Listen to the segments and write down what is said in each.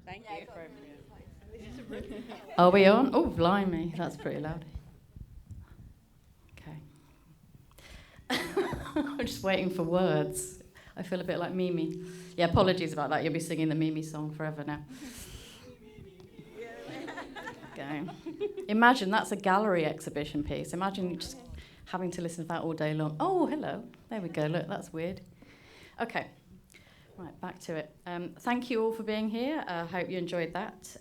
Thank you. Are we on? Oh, blimey, that's pretty loud. Okay. I'm just waiting for words. I feel a bit like Mimi. Yeah, apologies about that. You'll be singing the Mimi song forever now. Okay. Imagine that's a gallery exhibition piece. Imagine just having to listen to that all day long. Oh, hello. There we go. Look, that's weird. Okay. Right, back to it. Thank you all for being here. I hope you enjoyed that.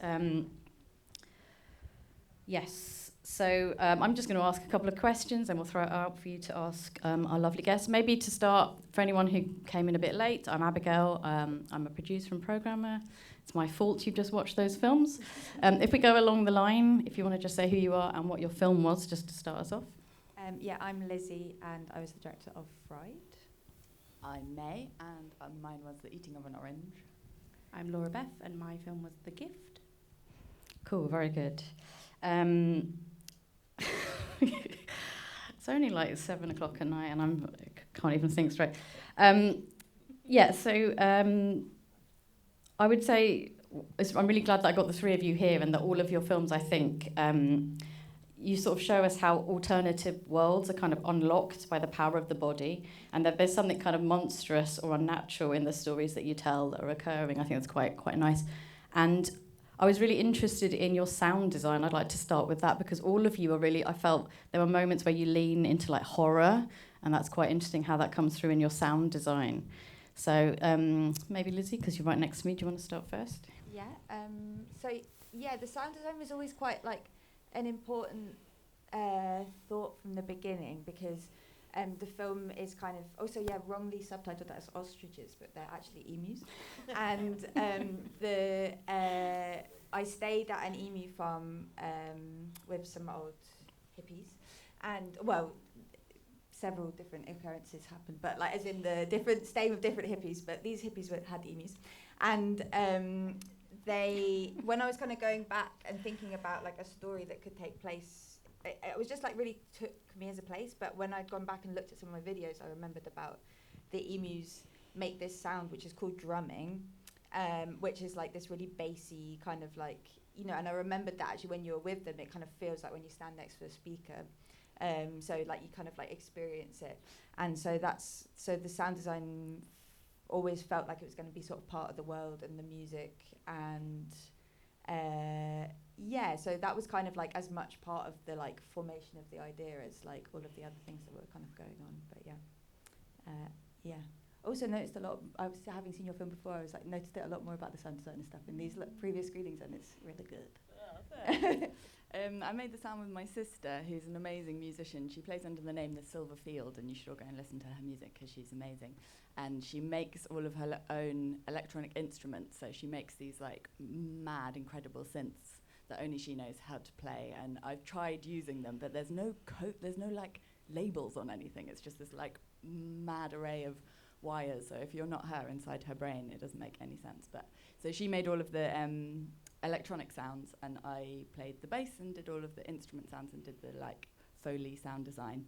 Yes, so I'm just going to ask a couple of questions and we'll throw it out for you to ask our lovely guests. Maybe to start, for anyone who came in a bit late, I'm Abigail. I'm a producer and programmer. It's my fault you've just watched those films. If we go along the line, if you want to just say who you are and what your film was, just to start us off. Yeah, I'm Lizzie and I was the director of Fright. I'm May, and mine was The Eating of an Orange. I'm Laura-Beth, and my film was The Gift. Cool, very good. It's only like 7 o'clock at night, and I can't even think straight. Yeah, so I would say I'm really glad that I got the three of you here, and that all of your films, I think, you sort of show us how alternative worlds are kind of unlocked by the power of the body, and that there's something kind of monstrous or unnatural in the stories that you tell that are occurring. I think that's quite nice. And I was really interested in your sound design. I'd like to start with that because all of you are really, I felt there were moments where you lean into like horror, and that's quite interesting how that comes through in your sound design. So maybe Lizzie, because you're right next to me, do you want to start first? Yeah, the sound design was always quite like an important thought from the beginning because the film is kind of also wrongly subtitled as ostriches, but they're actually emus. And I stayed at an emu farm with some old hippies, and several different occurrences happened, but like as in the different staying with different hippies, but these hippies had emus, and when I was kind of going back and thinking about like a story that could take place, it was just like really took me as a place. But when I'd gone back and looked at some of my videos, I remembered about the emus make this sound which is called drumming, which is like this really bassy kind of like, you know, and I remembered that actually when you're with them, it kind of feels like when you stand next to a speaker. So like you kind of like experience it. And so the sound design always felt like it was going to be sort of part of the world and the music, and so that was kind of like as much part of the like formation of the idea as like all of the other things that were kind of going on. But also noticed a lot. I was having seen your film before. I was like noticed it a lot more about the sound design and stuff in these previous screenings, and it's really good. I made the sound with my sister, who's an amazing musician. She plays under the name The Silver Field, and you should all go and listen to her music because she's amazing. And she makes all of her own electronic instruments. So she makes these like mad, incredible synths that only she knows how to play. And I've tried using them, but there's no there's no like labels on anything. It's just this like mad array of wires. So if you're not her inside her brain, it doesn't make any sense. But so she made all of the electronic sounds, and I played the bass and did all of the instrument sounds and did the like Foley sound design.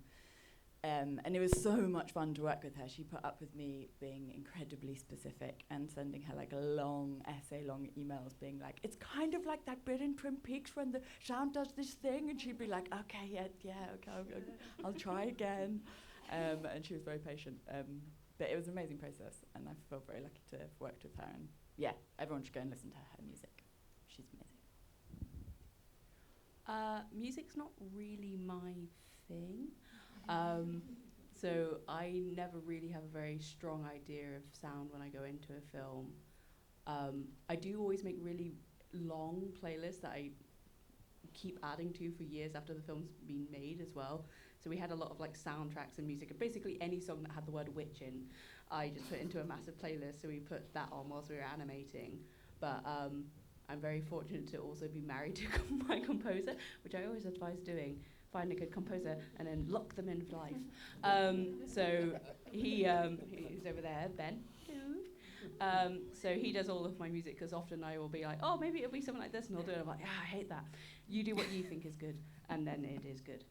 And it was so much fun to work with her. She put up with me being incredibly specific and sending her like long essay-long emails being like, it's kind of like that bit in Twin Peaks when the sound does this thing, and she'd be like, okay, I'll try again. And she was very patient. But it was an amazing process, and I feel very lucky to have worked with her. And yeah, everyone should go and listen to her music. She's amazing. Music's not really my thing. So I never really have a very strong idea of sound when I go into a film. I do always make really long playlists that I keep adding to for years after the film's been made as well. So we had a lot of like soundtracks and music, and basically any song that had the word witch in, I just put into a massive playlist. So we put that on whilst we were animating. But I'm very fortunate to also be married to my composer, which I always advise doing. Find a good composer and then lock them in for life. So he's over there, Ben. So he does all of my music, because often I will be like, oh, maybe it'll be something like this, and he'll do it. I'm like, I hate that. You do what you think is good, and then it is good.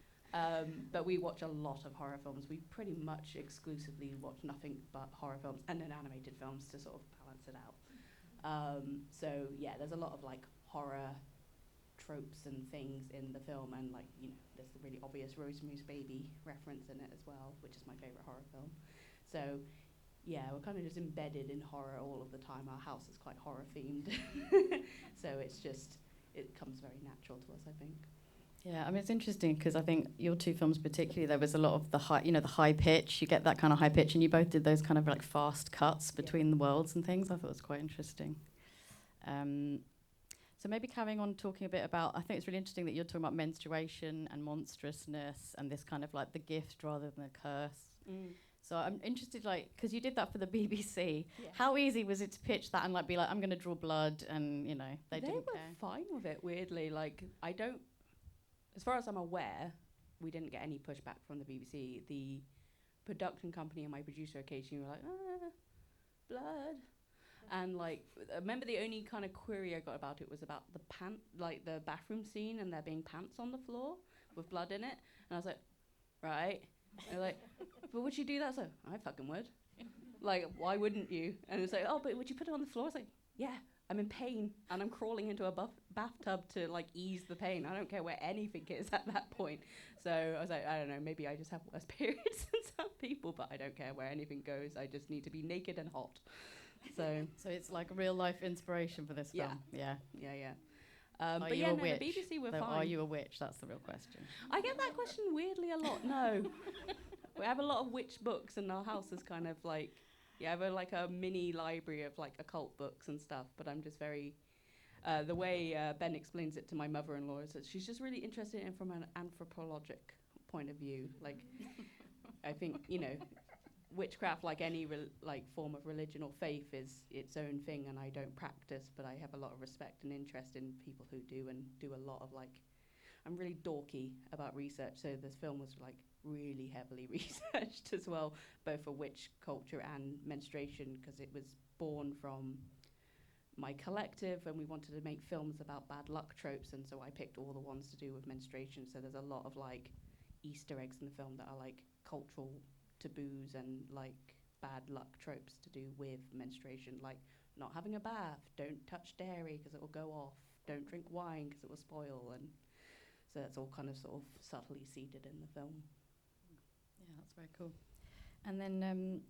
But we watch a lot of horror films. We pretty much exclusively watch nothing but horror films and then animated films to sort of balance it out. So yeah, there's a lot of like horror tropes and things in the film, and like, you know, there's the really obvious Rosemary's Baby reference in it as well, which is my favorite horror film. So yeah, we're kind of just embedded in horror all of the time. Our house is quite horror themed. So it's just, it comes very natural to us, I think. Yeah, I mean, it's interesting because I think your two films particularly, there was a lot of the high, you know, the high pitch. You get that kind of high pitch, and you both did those kind of like fast cuts between the worlds and things. I thought it was quite interesting. So maybe carrying on talking a bit about, I think it's really interesting that you're talking about menstruation and monstrousness and this kind of like the gift rather than the curse. So I'm interested, like, because you did that for the BBC. Yeah. How easy was it to pitch that and like be like, I'm going to draw blood, and you know, they didn't were care? fine with it, weirdly. Like, I don't, as far as I'm aware, we didn't get any pushback from the BBC. The production company and my producer occasionally were like, blood. And like, I remember the only kind of query I got about it was about the like the bathroom scene, and there being pants on the floor with blood in it. And I was like, right. And they're like, but would you do that? So I fucking would. Like, why wouldn't you? And it's like, oh, but would you put it on the floor? It's like, yeah, I'm in pain and I'm crawling into a bathtub to like ease the pain. I don't care where anything is at that point. So I was like, I don't know, maybe I just have worse periods than some people, but I don't care where anything goes. I just need to be naked and hot. So it's like real life inspiration for this film. Yeah. But yeah, no, the BBC were fine. Are you a witch? That's the real question. I get that question weirdly a lot. No. We have a lot of witch books, and our house is kind of like, I have like a mini library of like occult books and stuff, but I'm just very, the way Ben explains it to my mother-in-law is that she's just really interested in it from an anthropologic point of view. Like, I think, you know, witchcraft, like any like form of religion or faith, is its own thing, and I don't practice, but I have a lot of respect and interest in people who do, and do a lot of like, I'm really dorky about research, so this film was like really heavily researched as well, both for witch culture and menstruation, because it was born from my collective, and we wanted to make films about bad luck tropes, and so I picked all the ones to do with menstruation. So there's a lot of like Easter eggs in the film that are like cultural taboos and like bad luck tropes to do with menstruation, like not having a bath, don't touch dairy because it will go off, don't drink wine because it will spoil, and so that's all kind of sort of subtly seeded in the film. Yeah, that's very cool. And then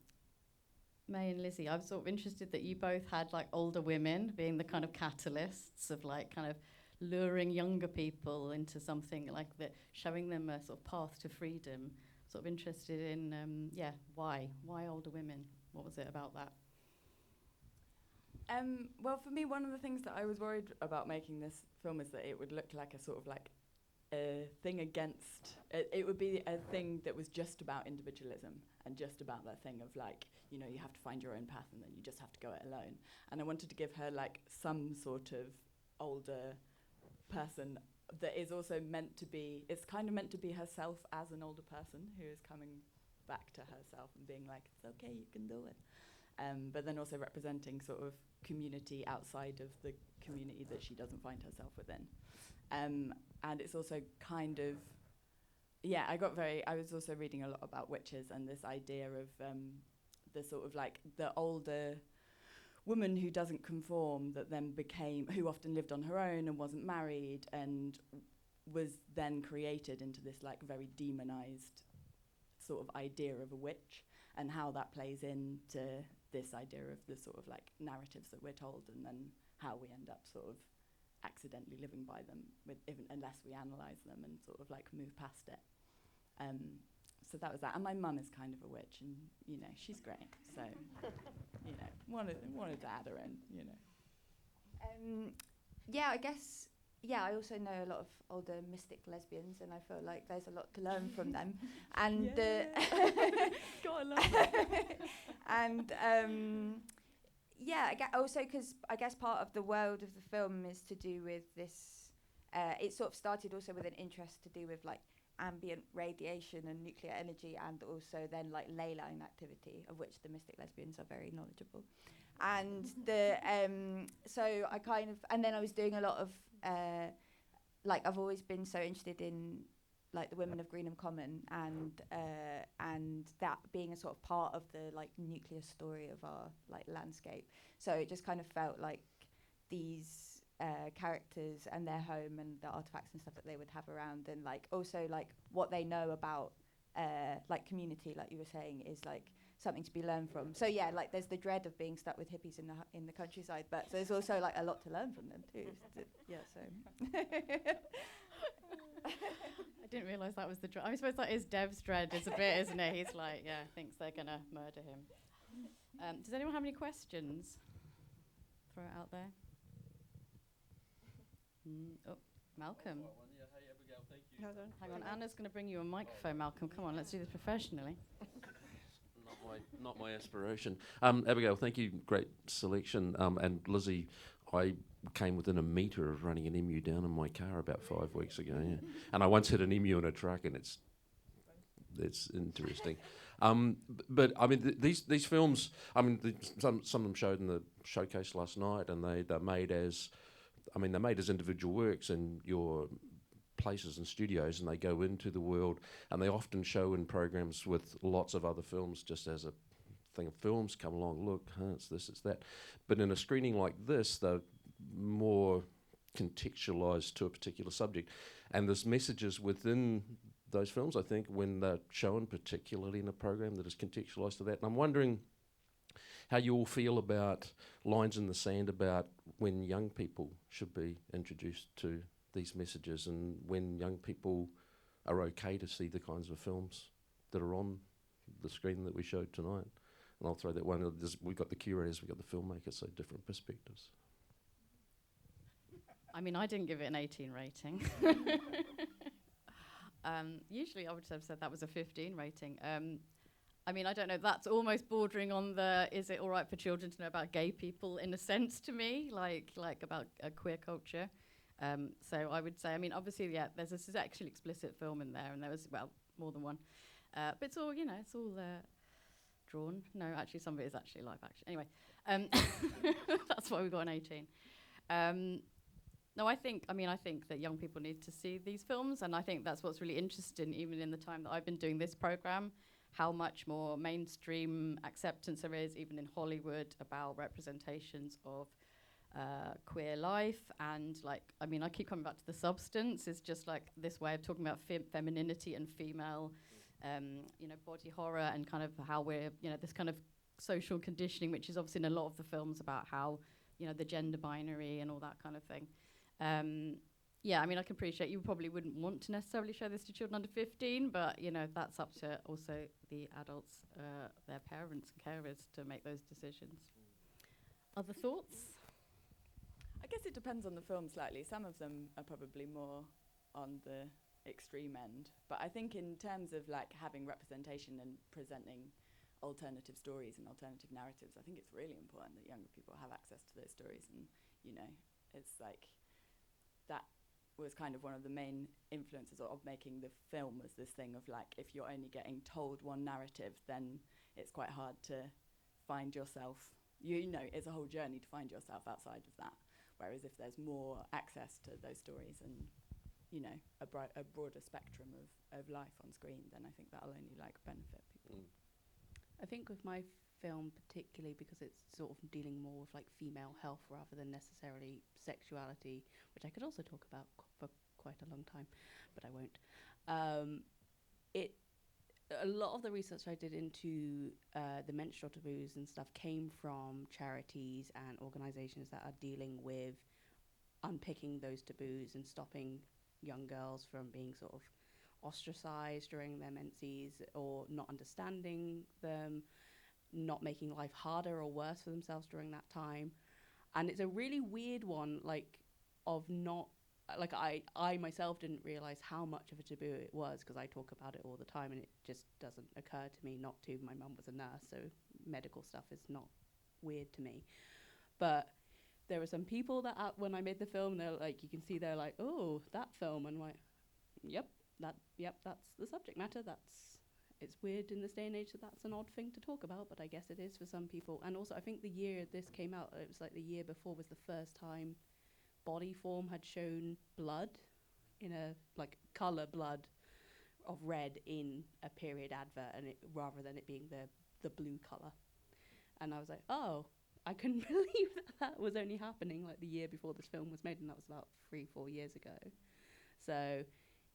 May and Lizzie, I'm sort of interested that you both had like older women being the kind of catalysts of like kind of luring younger people into something like that, showing them a sort of path to freedom. Sort of interested in, why older women? What was it about that? Well, for me, one of the things that I was worried about making this film is that it would look like a sort of like a thing against, it would be a thing that was just about individualism and just about that thing of like, you know, you have to find your own path and then you just have to go it alone. And I wanted to give her like some sort of older person that is also meant to be, it's kind of meant to be herself as an older person who is coming back to herself and being like, it's okay, you can do it. But then also representing sort of community outside of the community that she doesn't find herself within. And it's also kind of, I was also reading a lot about witches and this idea of the sort of like the older woman who doesn't conform, that then who often lived on her own and wasn't married, and was then created into this like very demonized sort of idea of a witch, and how that plays into this idea of the sort of like narratives that we're told, and then how we end up sort of accidentally living by them, unless we analyse them and sort of like move past it. So that was that. And my mum is kind of a witch, and, you know, she's great. So, you know, wanted to add her in, you know. I guess, I also know a lot of older mystic lesbians, and I feel like there's a lot to learn from them. And God, I love that. And also because I guess part of the world of the film is to do with this. It sort of started also with an interest to do with like ambient radiation and nuclear energy, and also then like ley line activity, of which the mystic lesbians are very knowledgeable. And so I kind of, and then I was doing a lot of like, I've always been so interested in like the women of Greenham Common, and that being a sort of part of the like nuclear story of our like landscape. So it just kind of felt like these characters and their home and the artifacts and stuff that they would have around, and like also like what they know about like community, like you were saying, is like something to be learned from. So yeah, like there's the dread of being stuck with hippies in the countryside, but there's also like a lot to learn from them too. Yeah, so. I didn't realise that was the dread. I suppose that is Dev's dread, is a bit, isn't it? He's like, yeah, thinks they're going to murder him. Does anyone have any questions? Throw it out there. Oh, Malcolm. Yeah, hey, Abigail, thank you. Hang on, Anna's going to bring you a microphone, Malcolm. Come on, let's do this professionally. Not my aspiration. Abigail, thank you. Great selection. And Lizzie, I came within a metre of running an emu down in my car about 5 weeks ago. Yeah. And I once hit an emu in a truck, and it's interesting. But I mean, these films. I mean, some of them showed in the showcase last night, and they're made as individual works in your places and studios, and they go into the world, and they often show in programs with lots of other films, just as a thing of films come along, look, it's this, it's that. But in a screening like this, they're more contextualised to a particular subject, and there's messages within those films, I think, when they're shown, particularly in a program that is contextualised to that. And I'm wondering how you all feel about lines in the sand about when young people should be introduced to these messages, and when young people are okay to see the kinds of films that are on the screen that we showed tonight. And I'll throw that one. We've got the curators, we've got the filmmakers, so different perspectives. I mean, I didn't give it an 18 rating. Usually I would have said that was a 15 rating. I mean, I don't know, that's almost bordering on the, is it all right for children to know about gay people in a sense to me, like about queer culture. So I would say, I mean, obviously, yeah, there's a sexually explicit film in there, and there was, well, more than one. But it's all, it's all drawn. No, actually, some of it is actually live action. Anyway, that's why we got an 18. No, I think that young people need to see these films, and I think that's what's really interesting, even in the time that I've been doing this program, how much more mainstream acceptance there is, even in Hollywood, about representations of queer life. And like, I mean, I keep coming back to the substance. It's just like this way of talking about femininity and female, body horror, and kind of how we're, this kind of social conditioning, which is obviously in a lot of the films about how, the gender binary and all that kind of thing. Yeah, I mean, I can appreciate you probably wouldn't want to necessarily show this to children under 15, but, that's up to also the adults, their parents and carers to make those decisions. Other thoughts? I guess it depends on the film slightly. Some of them are probably more on the extreme end. But I think in terms of like having representation and presenting alternative stories and alternative narratives, I think it's really important that younger people have access to those stories. And, it's like that was kind of one of the main influences of making the film, was this thing of like, if you're only getting told one narrative, then it's quite hard to find yourself. It's a whole journey to find yourself outside of that. Whereas if there's more access to those stories and, a broader spectrum of life on screen, then I think that'll only benefit people. I think with my film particularly, because it's sort of dealing more with like female health rather than necessarily sexuality, which I could also talk about for quite a long time, but I won't. A lot of the research I did into the menstrual taboos and stuff came from charities and organizations that are dealing with unpicking those taboos and stopping young girls from being sort of ostracized during their menses, or not understanding them, not making life harder or worse for themselves during that time. And it's a really weird one, I myself didn't realize how much of a taboo it was, because I talk about it all the time and it just doesn't occur to me not to. My mum was a nurse, so medical stuff is not weird to me. But there were some people that when I made the film, they're like, you can see they're like, oh, that film. And I'm like, yep, that's the subject matter. It's weird in this day and age that's an odd thing to talk about, but I guess it is for some people. And also, I think the year this came out, it was like the year before was the first time Body Form had shown blood in a color blood of red in a period advert, and rather than it being the blue color. And I was like, oh, I couldn't believe that was only happening like the year before this film was made, and that was about 3-4 years ago. So,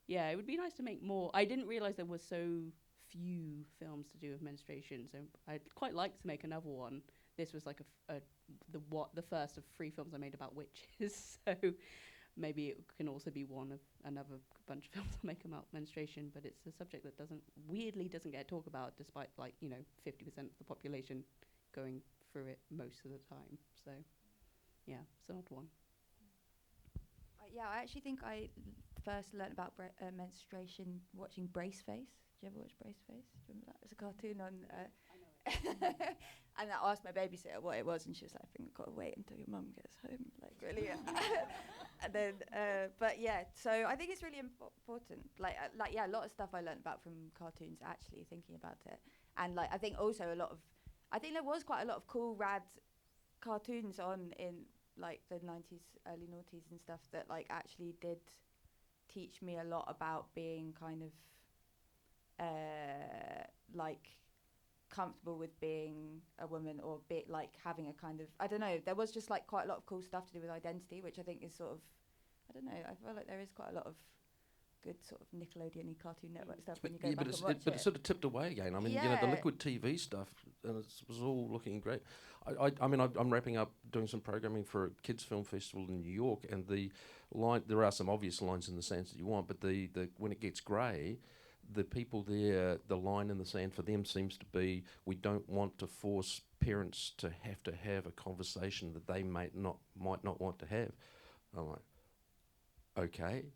yeah, it would be nice to make more. I didn't realize there was so few films to do with menstruation, so I'd quite like to make another one. This was like the first of 3 films I made about witches, so maybe it can also be one of another bunch of films I'll make about menstruation. But it's a subject that weirdly doesn't get talked about, despite 50% of the population going through it most of the time. So, yeah, it's an odd one. Yeah, I actually think I first learned about menstruation watching Braceface. Did you ever watch Braceface? Do you remember that? It was a cartoon on. And I asked my babysitter what it was, and she was like, "I think I've got to wait until your mum gets home." Like, really? And then, but yeah, so I think it's really important. A lot of stuff I learned about from cartoons. Actually, thinking about it, and I think also I think there was quite a lot of cool, rad cartoons on in the 90s, early noughties and stuff that actually did teach me a lot about being kind of comfortable with being a woman, or having a kind of, I don't know, there was just quite a lot of cool stuff to do with identity, which I think is sort of, I don't know, I feel like there is quite a lot of good sort of Nickelodeon-y Cartoon Network stuff when you go back and watch it. But it's sort of tipped away again. I mean, the Liquid TV stuff, and it was all looking great. I mean, I'm wrapping up doing some programming for a kids film festival in New York, and the line, there are some obvious lines in the sand that you want, but the when it gets grey, the people there, the line in the sand for them seems to be, we don't want to force parents to have a conversation that they might not want to have. I'm like, okay.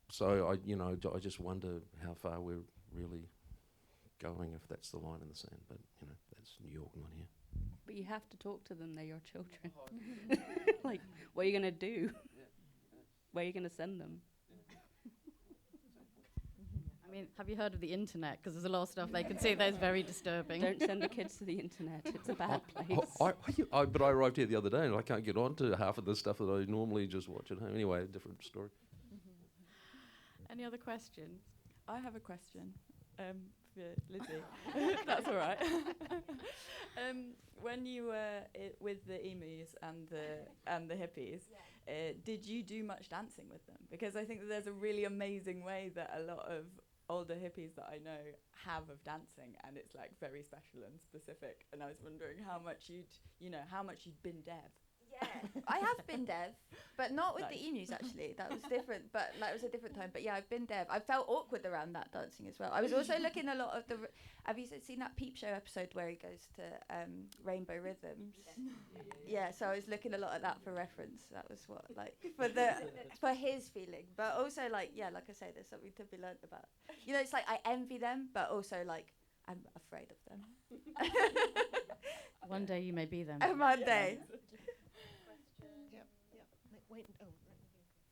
So I just wonder how far we're really going if that's the line in the sand. But that's New York, not here. But you have to talk to them. They're your children. What are you gonna do? Where are you gonna send them? I mean, have you heard of the internet? Because there's a lot of stuff they can see that's very disturbing. Don't send the kids to the internet. It's a bad place. But I arrived here the other day and I can't get on to half of the stuff that I normally just watch at home. Anyway, a different story. Any other questions? I have a question for Lizzie. That's all right. When you were with the emus and the hippies, did you do much dancing with them? Because I think that there's a really amazing way that a lot of older hippies that I know have of dancing, and it's very special and specific. And I was wondering how much you'd been dev. Yeah, I have been dev, but not with the emus actually. That was different, but it was a different time. But yeah, I've been dev. I felt awkward around that dancing as well. I was also looking a lot of the. Have you seen that Peep Show episode where he goes to Rainbow Rhythms? Yeah, so I was looking a lot at that for reference. That was what for his feeling, but also like I say, there's something to be learnt about. It's I envy them, but also I'm afraid of them. One day you may be them. One day.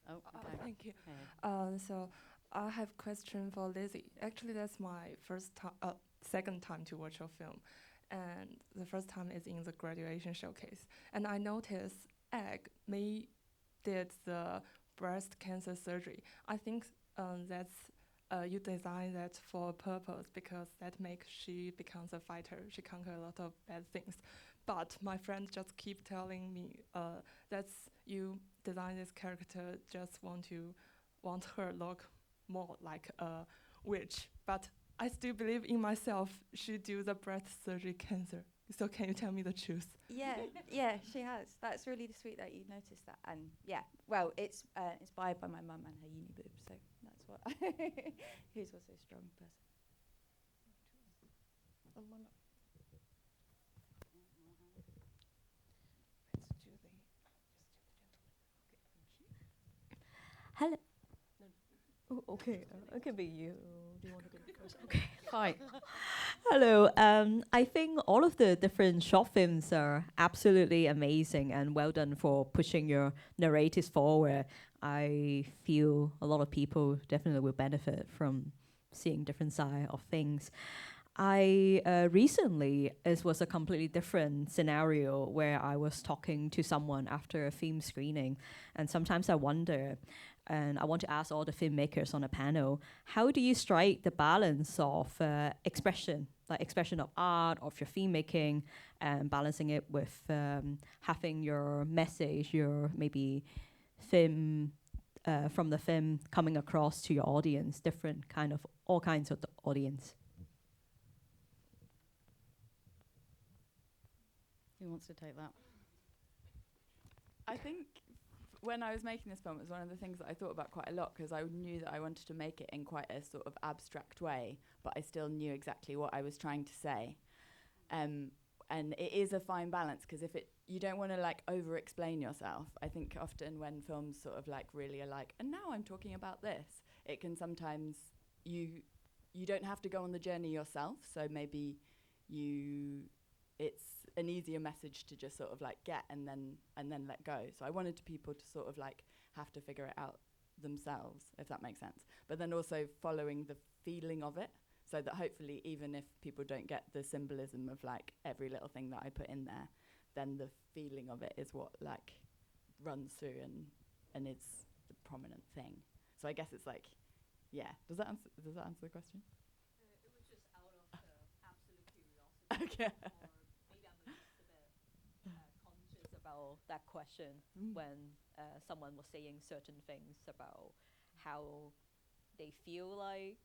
Oh, okay. Thank you. Okay. So I have a question for Lizzie. Actually, that's my second time to watch your film, and the first time is in the graduation showcase. And I noticed Egg did the breast cancer surgery. I think that's you designed that for a purpose, because that makes she becomes a fighter. She conquer a lot of bad things. But my friends just keep telling me that's you design this character just want her look more like a witch. But I still believe in myself. She do the breast surgery cancer. So can you tell me the truth? Yeah, she has. That's really sweet that you noticed that. And yeah, well, it's inspired by my mum and her uni boobs. So that's what. Who's also a strong person. Hello. Oh, okay. It can be you. Do you want to go first? Okay. Hi. Hello. I think all of the different short films are absolutely amazing, and well done for pushing your narratives forward. I feel a lot of people definitely will benefit from seeing different side of things. I recently, it was a completely different scenario where I was talking to someone after a film screening, and sometimes I wonder, and I want to ask all the filmmakers on the panel, how do you strike the balance of expression like expression of art, of your filmmaking, and balancing it with having your message, your maybe film from the film coming across to your audience, different kind of all kinds of the audience. Who wants to take that? I think when I was making this film, it was one of the things that I thought about quite a lot, because I knew that I wanted to make it in quite a sort of abstract way, but I still knew exactly what I was trying to say. And it is a fine balance, because you don't want to like over-explain yourself. I think often when films sort of like really are like, and now I'm talking about this, it can sometimes, you don't have to go on the journey yourself, so maybe it's an easier message to just sort of like get and then let go. So I wanted people to sort of like have to figure it out themselves, if that makes sense. But then also following the feeling of it, so that hopefully even if people don't get the symbolism of like every little thing that I put in there, then the feeling of it is what like runs through and is the prominent thing. So I guess it's like, yeah. Does that answer the question? It was just out of absolute curiosity. Okay. Or maybe I'm just a bit conscious about that question when someone was saying certain things about how they feel like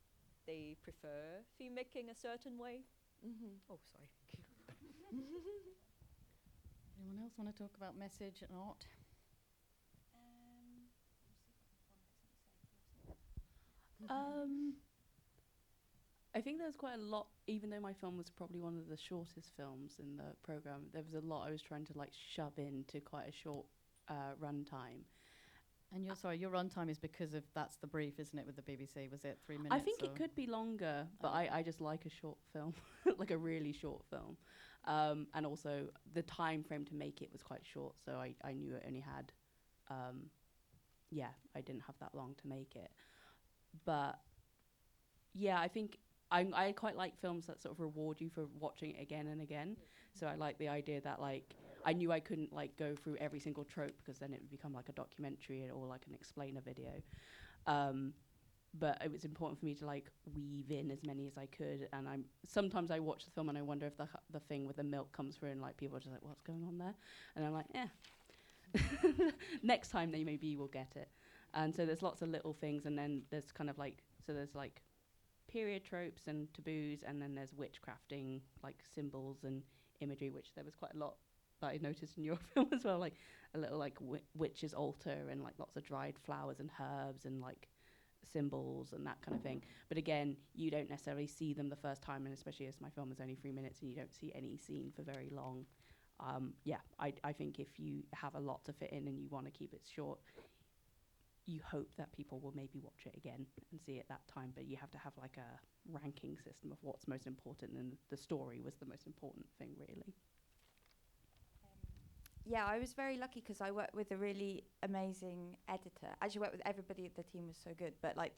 they prefer filmmaking a certain way. Oh, sorry. Anyone else want to talk about message and art? I think there's quite a lot, even though my film was probably one of the shortest films in the program, there was a lot I was trying to like shove into quite a short runtime. And your runtime is because of that's the brief, isn't it, with the BBC? Was it 3 minutes? I think it could be longer, but I just like a short film, like a really short film. And also the time frame to make it was quite short, so I knew it only had, I didn't have that long to make it. But yeah, I think I quite like films that sort of reward you for watching it again and again. So I like the idea that like I knew I couldn't like go through every single trope, because then it would become like a documentary or like an explainer video. But it was important for me to like weave in as many as I could. And sometimes I watch the film and I wonder if the thing with the milk comes through and like people are just like, what's going on there? And I'm like, next time they maybe will get it. And so there's lots of little things, and then there's kind of like, so there's like period tropes and taboos, and then there's witchcrafting, like symbols and imagery, which there was quite a lot that I noticed in your film as well, like a little like witch's altar and like lots of dried flowers and herbs and like symbols and that kind of thing. But again, you don't necessarily see them the first time, and especially as my film is only 3 minutes and you don't see any scene for very long. I think if you have a lot to fit in and you want to keep it short, you hope that people will maybe watch it again and see it that time, but you have to have like a ranking system of what's most important, and the story was the most important thing, really. Yeah, I was very lucky because I worked with a really amazing editor. Actually, worked with everybody. The team was so good, but like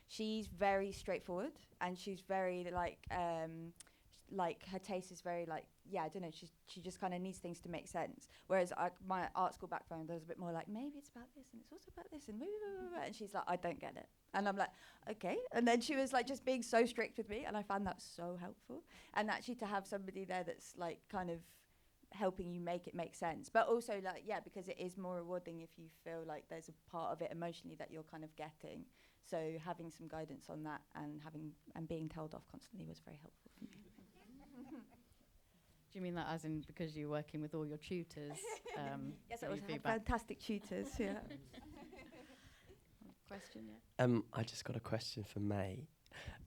she's very straightforward, and she's very like her taste is very like, I don't know. She just kind of needs things to make sense. Whereas my art school background, there was a bit more like, maybe it's about this and it's also about this and blah, blah, blah, blah. And she's like, I don't get it. And I'm like, okay. And then she was like just being so strict with me, and I found that so helpful. And actually to have somebody there that's like kind of helping you make it make sense, but also like, because it is more rewarding if you feel like there's a part of it emotionally that you're kind of getting. So having some guidance on that and being told off constantly was very helpful for me. Do you mean that as in because you're working with all your tutors? Yes, so I you was had feedback? fantastic tutors. Yeah. Question, yeah. I just got a question for May.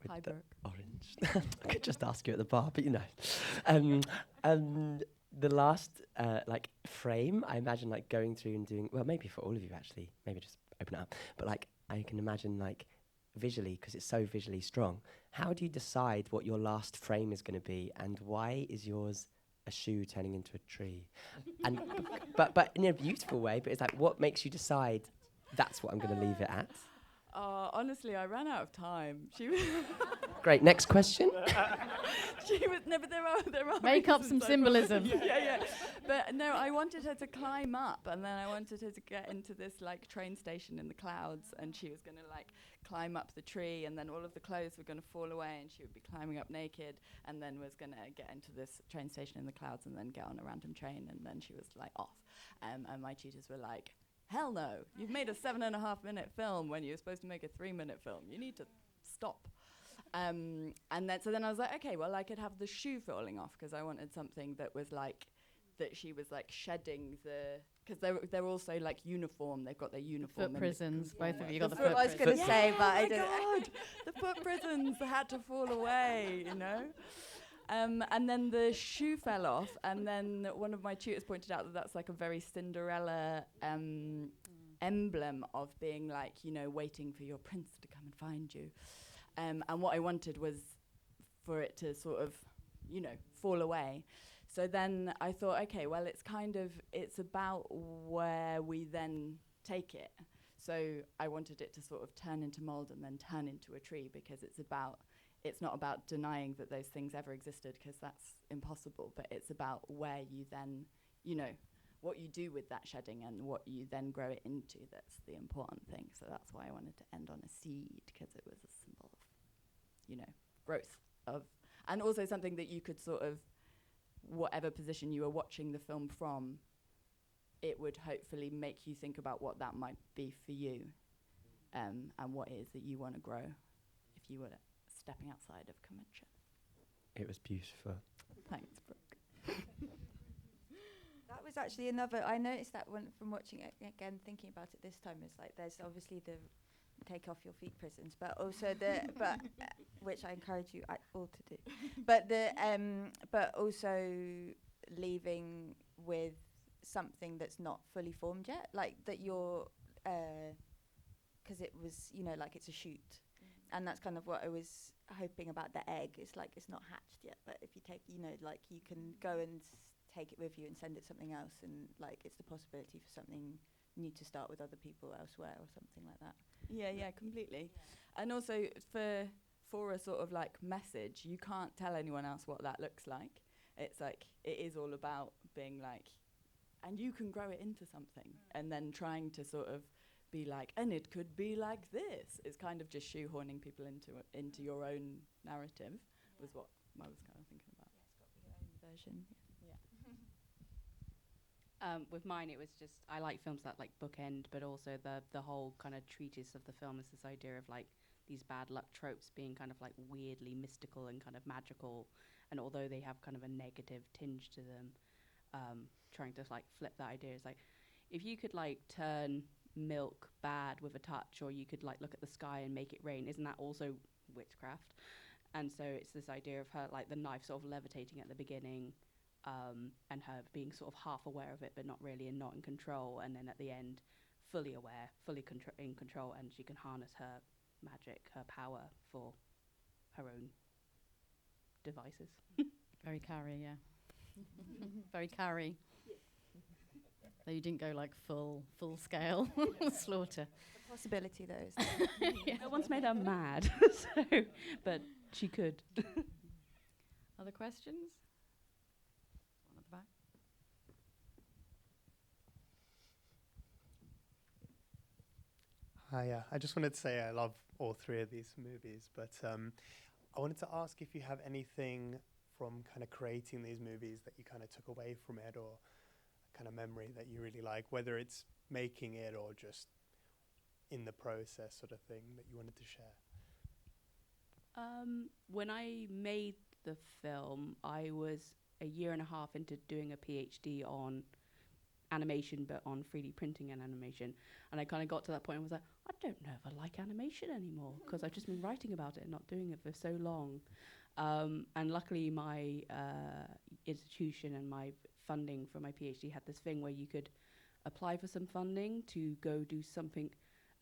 With Hi, the Brooke. orange. I could just ask you at the bar, but you know. The last like frame, I imagine like going through and doing, well, maybe for all of you actually, maybe just open it up. But like I can imagine like visually, because it's so visually strong, how do you decide what your last frame is going to be, and why is yours a shoe turning into a tree? And but in a beautiful way, but it's like, what makes you decide that's what I'm going to leave it at? Honestly, I ran out of time. She was Great. Next question. she was no, but there are Make up some reasons I symbolism. yeah. But no, I wanted her to climb up, and then I wanted her to get into this like train station in the clouds, and she was gonna like climb up the tree, and then all of the clothes were gonna fall away, and she would be climbing up naked, and then was gonna get into this train station in the clouds, and then get on a random train, and then she was like off. And my tutors were like, hell no, you've made a 7.5-minute film when you were supposed to make a 3-minute film. You need to stop. And then I was like, okay, well, I could have the shoe falling off, because I wanted something that was like, that she was like shedding the, because they're also like uniform. They've got their uniform. Foot prisons, both of you The got the foot- foot I was prisons. gonna say, but I oh my didn't. God, the foot prisons had to fall away, you know. And then the shoe fell off, and then one of my tutors pointed out that that's like a very Cinderella emblem of being like, you know, waiting for your prince to come and find you. And what I wanted was for it to sort of, you know, fall away. So then I thought, okay, well, it's about where we then take it. So I wanted it to sort of turn into mold and then turn into a tree, because it's not about denying that those things ever existed, because that's impossible, but it's about where you then, you know, what you do with that shedding and what you then grow it into. That's the important thing. So that's why I wanted to end on a seed, because it was a symbol of, you know, growth of, and also something that you could sort of, whatever position you were watching the film from, it would hopefully make you think about what that might be for you, and what it is that you want to grow if you were stepping outside of convention. It was beautiful. Thanks, Brooke. That was actually another. I noticed that when from watching it again, thinking about it this time, it's like there's obviously the take off your feet prisons, but also which I encourage you all to do, but also leaving with something that's not fully formed yet, like that you're, because it was, you know, like it's a shoot, and that's kind of what I was hoping about the egg. It's like it's not hatched yet, but if you take, you know, like you can go and take it with you and send it something else, and like it's the possibility for something new to start with other people elsewhere or something like that. Yeah, completely. Yeah. And also for a sort of like message, you can't tell anyone else what that looks like. It's like, it is all about being like, and you can grow it into something, and then trying to sort of be like, and it could be like this. It's kind of just shoehorning people into your own narrative, was what I was kind of thinking about. Yeah, it's got to be your own version. With mine, it was just, I like films that like bookend, but also the whole kind of treatise of the film is this idea of like these bad luck tropes being kind of like weirdly mystical and kind of magical, and although they have kind of a negative tinge to them, trying to like flip that idea is like, if you could like turn milk bad with a touch, or you could like look at the sky and make it rain, isn't that also witchcraft? And so it's this idea of her, like the knife sort of levitating at the beginning, and her being sort of half aware of it, but not really, and not in control, and then at the end, fully aware, fully in control, and she can harness her magic, her power for her own devices. Very Carrie, yeah. Very Carrie. Though you didn't go like full scale slaughter. The possibility, though, is No one's made her mad, but she could. Other questions? One at the back. Hi, I just wanted to say I love all three of these movies, but I wanted to ask if you have anything from kind of creating these movies that you kind of took away from it, or kind of memory that you really like, whether it's making it or just in the process sort of thing that you wanted to share. When I made the film, I was a year and a half into doing a PhD on animation, but on 3D printing and animation. And I kind of got to that point and was like, I don't know if I like animation anymore, because I've just been writing about it and not doing it for so long. And luckily my institution and my funding for my PhD had this thing where you could apply for some funding to go do something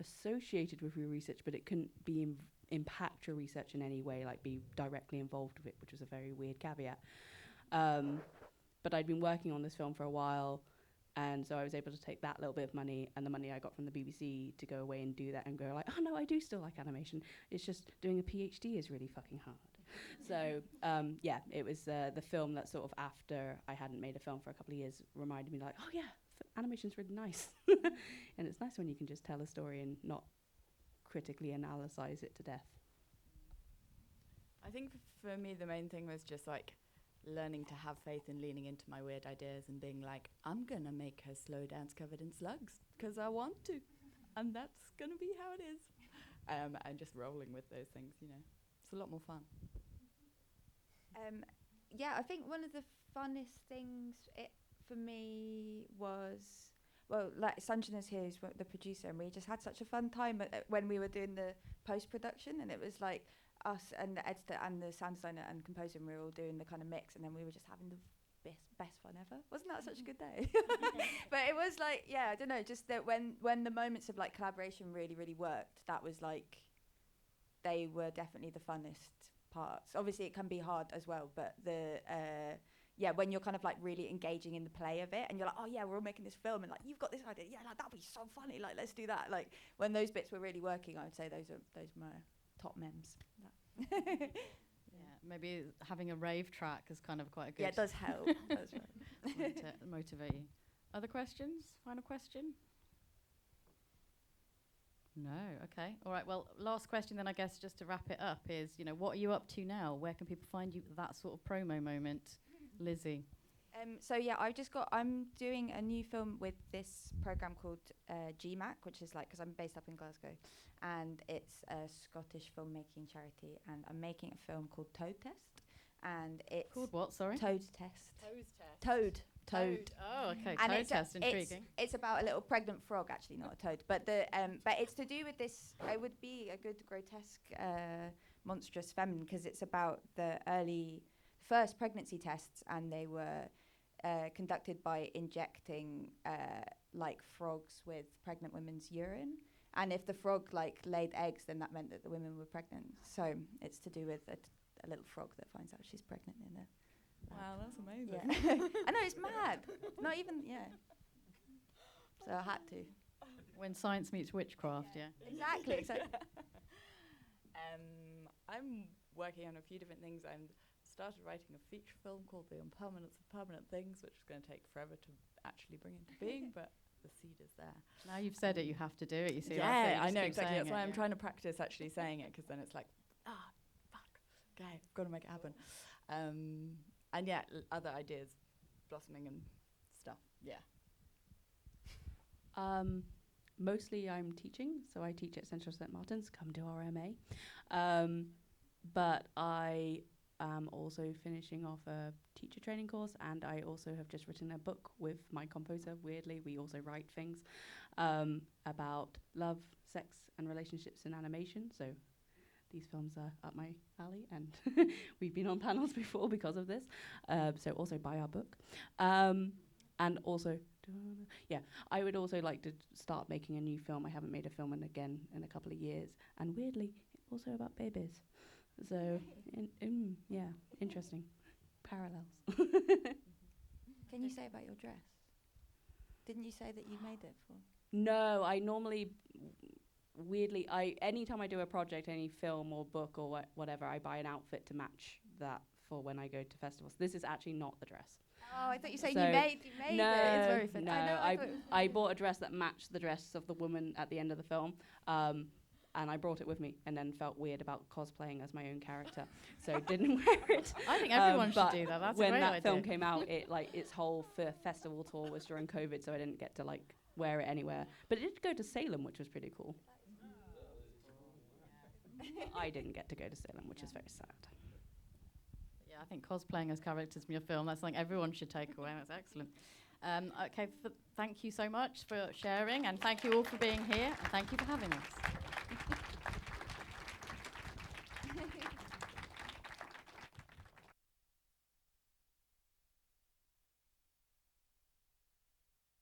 associated with your research, but it couldn't be impact your research in any way, like be directly involved with it, which was a very weird caveat. But I'd been working on this film for a while, And so I was able to take that little bit of money and the money I got from the BBC to go away and do that and go like, oh no, I do still like animation. It's just doing a PhD is really fucking hard. So yeah, it was the film that sort of after I hadn't made a film for a couple of years reminded me like, oh yeah, animation's really nice. And it's nice when you can just tell a story and not critically analyze it to death. I think for me the main thing was just like learning to have faith and leaning into my weird ideas and being like, I'm gonna make her slow dance covered in slugs because I want to, and that's gonna be how it is. And just rolling with those things, you know, it's a lot more fun. Yeah, I think one of the funnest things for me was, well, like Sanjana's here, who's the producer, and we just had such a fun time when we were doing the post-production, and it was like us and the editor and the sound designer and composer, and we were all doing the kind of mix, and then we were just having the best fun ever. Wasn't that such a good day? But it was like, yeah, I don't know, just that when the moments of like collaboration really worked, that was like, they were definitely the funnest parts. Obviously it can be hard as well, but yeah, when you're kind of like really engaging in the play of it and you're like, oh yeah, we're all making this film and like, you've got this idea, yeah, like that'd be so funny, like let's do that. Like when those bits were really working, I would say those are my top mems. Yeah, maybe having a rave track is kind of quite a good. Yeah, it does help. That's right. Motivate you. Other questions? Final question? No. Okay. All right. Well, last question then, I guess, just to wrap it up is, you know, what are you up to now? Where can people find you at that sort of promo moment? Lizzie. So yeah, I'm doing a new film with this program called GMAC, which is like, because I'm based up in Glasgow, and it's a Scottish filmmaking charity, and I'm making a film called Toad Test, and it's called what? Sorry. Toad Test. Toad. Toad. Oh, okay. And Toad Test. Intriguing. It's about a little pregnant frog, actually, not a toad. But it's to do with this. It would be a good grotesque, monstrous feminine, because it's about the first pregnancy tests, and they were conducted by injecting like frogs with pregnant women's urine, and if the frog like laid eggs, then that meant that the women were pregnant. So it's to do with a little frog that finds out she's pregnant in a lab. Wow, that's amazing. Yeah. I know, it's mad. Not even, yeah. So I had to. When science meets witchcraft, yeah. Exactly. I'm working on a few different things. I'm started writing a feature film called The Impermanence of Permanent Things, which is going to take forever to actually bring into being, but the seed is there. Now you've said it, you have to do it. You see, yeah, I know exactly. That's why I'm yeah. trying to practice actually saying it, because then it's like, fuck, okay, I've got to make it happen. And yeah, other ideas blossoming and stuff. Yeah. Mostly I'm teaching, so I teach at Central St Martin's. Come do our MA. But I am also finishing off a teacher training course, and I also have just written a book with my composer. Weirdly, we also write things about love, sex, and relationships in animation. So these films are up my alley, and we've been on panels before because of this. So also buy our book. And also, yeah, I would also like to start making a new film. I haven't made a film in a couple of years. And weirdly, also about babies. So, yeah, interesting. Parallels. Can you say about your dress? Didn't you say that you made it for? No, I normally, weirdly, anytime I do a project, any film or book or whatever, I buy an outfit to match that for when I go to festivals. This is actually not the dress. Oh, I thought you said So you made no, it. It's very fit. No, I bought a dress that matched the dress of the woman at the end of the film. And I brought it with me, and then felt weird about cosplaying as my own character, so didn't wear it. I think everyone should do that. That's a when great that idea. film came out, its whole festival tour was during COVID, so I didn't get to like wear it anywhere. But it did go to Salem, which was pretty cool. I didn't get to go to Salem, which is very sad. Yeah, I think cosplaying as characters from your film, that's something everyone should take away. That's excellent. Okay, thank you so much for sharing, and thank you all for being here, and thank you for having us.